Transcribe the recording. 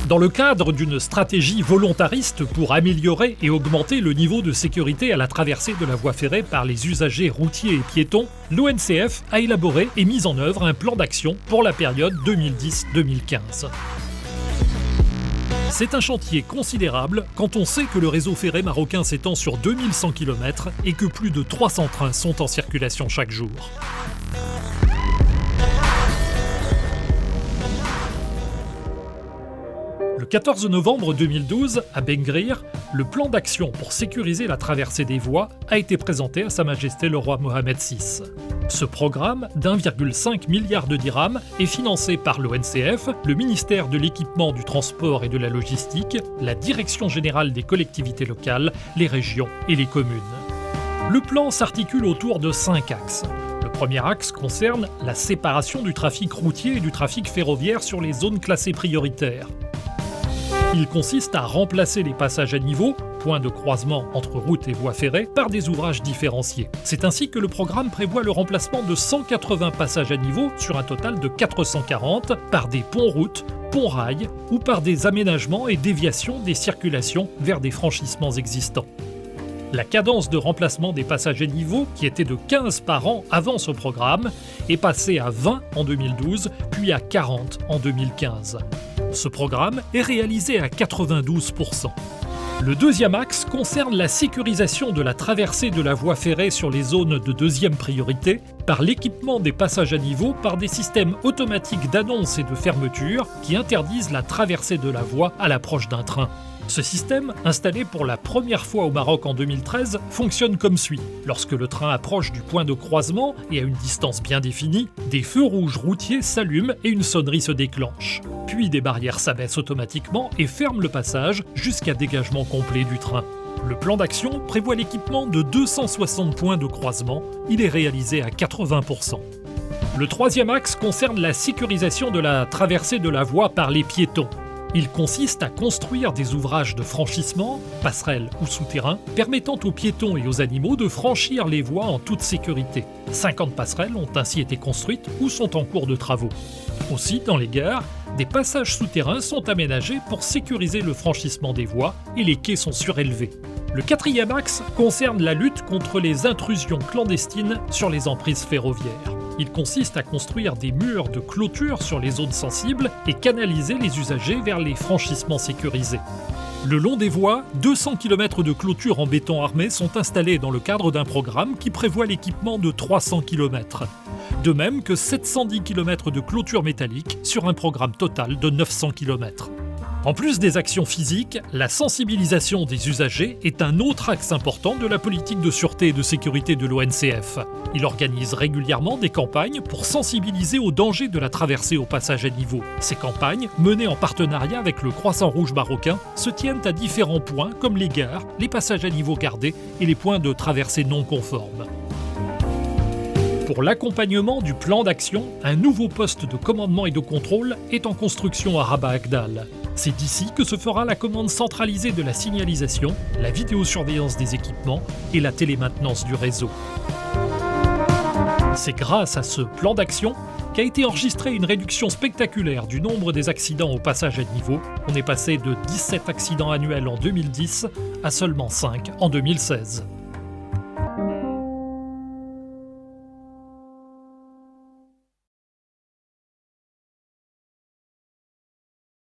Dans le cadre d'une stratégie volontariste pour améliorer et augmenter le niveau de sécurité à la traversée de la voie ferrée par les usagers routiers et piétons, l'ONCF a élaboré et mis en œuvre un plan d'action pour la période 2010-2015. C'est un chantier considérable quand on sait que le réseau ferré marocain s'étend sur 2100 km et que plus de 300 trains sont en circulation chaque jour. Le 14 novembre 2012, à Bengrir, le plan d'action pour sécuriser la traversée des voies a été présenté à Sa Majesté le roi Mohamed VI. Ce programme d'1,5 milliard de dirhams est financé par l'ONCF, le ministère de l'Équipement, du Transport et de la Logistique, la Direction générale des collectivités locales, les régions et les communes. Le plan s'articule autour de 5 axes. Le premier axe concerne la séparation du trafic routier et du trafic ferroviaire sur les zones classées prioritaires. Il consiste à remplacer les passages à niveau, points de croisement entre routes et voies ferrées, par des ouvrages différenciés. C'est ainsi que le programme prévoit le remplacement de 180 passages à niveau sur un total de 440 par des ponts-routes, ponts-rails ou par des aménagements et déviations des circulations vers des franchissements existants. La cadence de remplacement des passages à niveau, qui était de 15 par an avant ce programme, est passée à 20 en 2012, puis à 40 en 2015. Ce programme est réalisé à 92%. Le deuxième axe concerne la sécurisation de la traversée de la voie ferrée sur les zones de deuxième priorité par l'équipement des passages à niveau par des systèmes automatiques d'annonce et de fermeture qui interdisent la traversée de la voie à l'approche d'un train. Ce système, installé pour la première fois au Maroc en 2013, fonctionne comme suit. Lorsque le train approche du point de croisement et à une distance bien définie, des feux rouges routiers s'allument et une sonnerie se déclenche. Puis des barrières s'abaissent automatiquement et ferment le passage jusqu'à dégagement complet du train. Le plan d'action prévoit l'équipement de 260 points de croisement. Il est réalisé à 80%. Le troisième axe concerne la sécurisation de la traversée de la voie par les piétons. Il consiste à construire des ouvrages de franchissement, passerelles ou souterrains, permettant aux piétons et aux animaux de franchir les voies en toute sécurité. 50 passerelles ont ainsi été construites ou sont en cours de travaux. Aussi, dans les gares, des passages souterrains sont aménagés pour sécuriser le franchissement des voies et les quais sont surélevés. Le quatrième axe concerne la lutte contre les intrusions clandestines sur les emprises ferroviaires. Il consiste à construire des murs de clôture sur les zones sensibles et canaliser les usagers vers les franchissements sécurisés. Le long des voies, 200 km de clôture en béton armé sont installés dans le cadre d'un programme qui prévoit l'équipement de 300 km. De même que 710 km de clôture métallique sur un programme total de 900 km. En plus des actions physiques, la sensibilisation des usagers est un autre axe important de la politique de sûreté et de sécurité de l'ONCF. Il organise régulièrement des campagnes pour sensibiliser aux dangers de la traversée au passage à niveau. Ces campagnes, menées en partenariat avec le Croissant-Rouge marocain, se tiennent à différents points comme les gares, les passages à niveau gardés et les points de traversée non conformes. Pour l'accompagnement du plan d'action, un nouveau poste de commandement et de contrôle est en construction à Rabat-Agdal. C'est d'ici que se fera la commande centralisée de la signalisation, la vidéosurveillance des équipements et la télémaintenance du réseau. C'est grâce à ce plan d'action qu'a été enregistrée une réduction spectaculaire du nombre des accidents au passage à niveau. On est passé de 17 accidents annuels en 2010 à seulement 5 en 2016.